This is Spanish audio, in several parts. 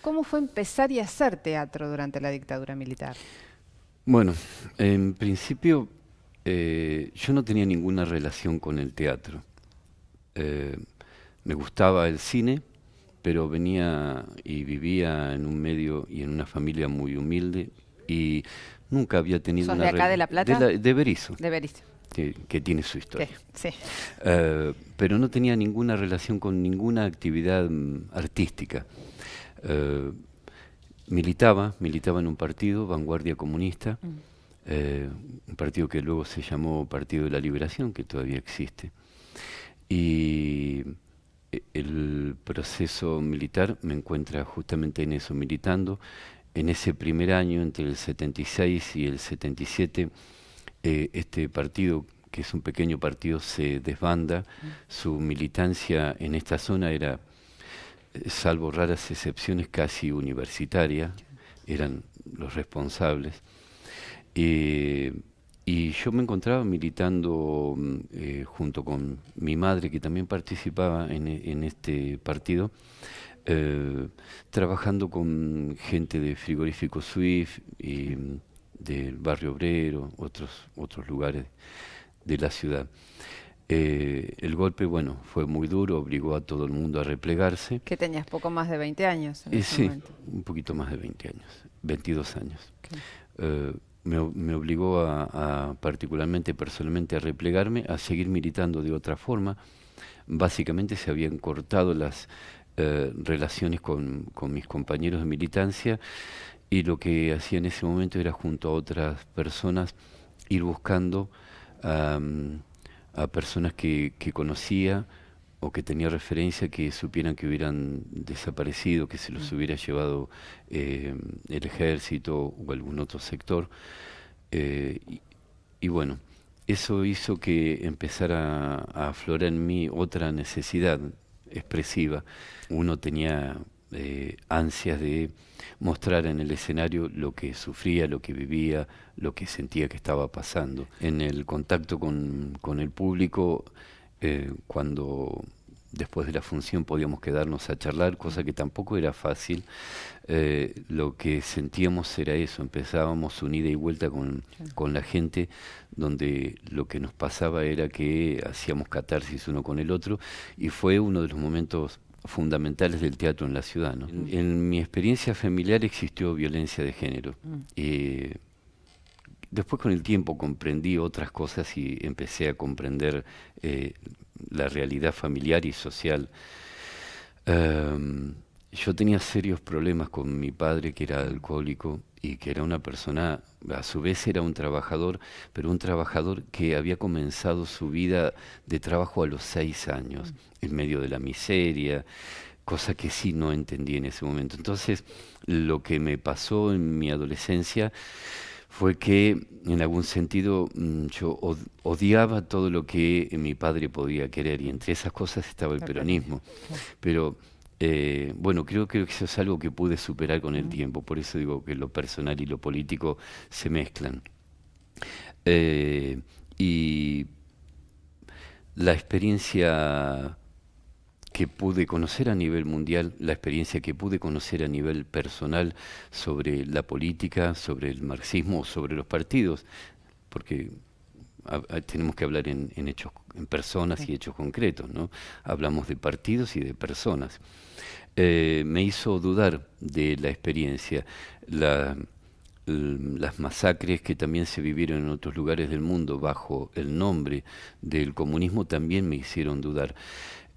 ¿Cómo fue empezar y hacer teatro durante la dictadura militar? Bueno, en principio yo no tenía ninguna relación con el teatro. Eh, Me gustaba el cine, pero venía y vivía en un medio y en una familia muy humilde y nunca había tenido ¿Sos de acá de La Plata? de Berisso, De Berisso. que tiene su ¿Qué? historia. Sí. Pero no tenía ninguna relación con ninguna actividad artística. Eh, militaba en un partido, Vanguardia Comunista, Mm. un partido que luego se llamó Partido de la Liberación, que todavía existe. Y el proceso militar me encuentra justamente en eso, militando. En ese primer año, entre el 76 y el 77, este partido, que es un pequeño partido, se desbanda. Su militancia en esta zona era, salvo raras excepciones, casi universitaria. Eran los responsables. Eh, y yo me encontraba militando junto con mi madre, que también participaba en este partido, trabajando con gente de Frigorífico Swift y del Barrio Obrero, otros lugares de la ciudad. El golpe, bueno, fue muy duro, obligó a todo el mundo a replegarse. Que tenías poco más de 20 años en ese Sí, momento. un poquito más de 20 años, 22 años. Ok. Eh, me obligó particularmente, personalmente, a replegarme, a seguir militando de otra forma. Básicamente se habían cortado las relaciones con mis compañeros de militancia y lo que hacía en ese momento era, junto a otras personas, ir buscando am, a personas que conocía o que tenía referencia, que supieran que hubieran desaparecido, que se los hubiera llevado el ejército o algún otro sector. Eh, y, y bueno, eso hizo que empezara a aflorar en mí otra necesidad expresiva. Uno tenía ansias de mostrar en el escenario lo que sufría, lo que vivía, lo que sentía que estaba pasando. En el contacto con el público, cuando después de la función podíamos quedarnos a charlar, cosa que tampoco era fácil. Lo que sentíamos era eso, empezábamos un ida y vuelta con la gente, donde lo que nos pasaba era que hacíamos catarsis uno con el otro, y fue uno de los momentos fundamentales del teatro en la ciudad, ¿no? En mi experiencia familiar existió violencia de género. Eh, Después, con el tiempo, comprendí otras cosas y empecé a comprender eh, la realidad familiar y social. Yo tenía serios problemas con mi padre, que era alcohólico y que era una persona, a su vez era un trabajador, pero un trabajador que había comenzado su vida de trabajo a los 6 años, en medio de la miseria, cosa que sí no entendí en ese momento. Entonces, lo que me pasó en mi adolescencia fue que, en algún sentido, yo odiaba todo lo que mi padre podía querer, y entre esas cosas estaba el El peronismo. peronismo. Pero bueno, creo que eso es algo que pude superar con el tiempo, por eso digo que lo personal y lo político se mezclan. Eh, y la experiencia que pude conocer a nivel mundial, la experiencia que pude conocer a nivel personal sobre la política, sobre el marxismo, sobre los partidos, porque tenemos que hablar en hechos, en personas y hechos concretos, ¿no? Hablamos de partidos y de personas. Me hizo dudar de la experiencia. Las masacres que también se vivieron en otros lugares del mundo bajo el nombre del comunismo también me hicieron dudar.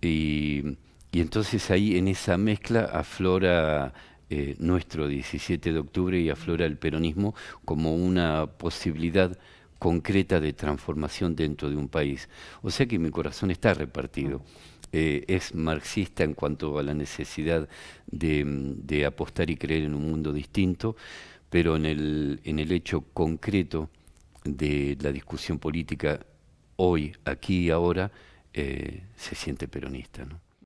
Y, y entonces ahí, en esa mezcla, aflora nuestro 17 de octubre y aflora el peronismo como una posibilidad concreta de transformación dentro de un país. O sea que mi corazón está repartido. Es marxista en cuanto a la necesidad de apostar y creer en un mundo distinto, pero en el hecho concreto de la discusión política hoy, aquí y ahora, se siente peronista, ¿no?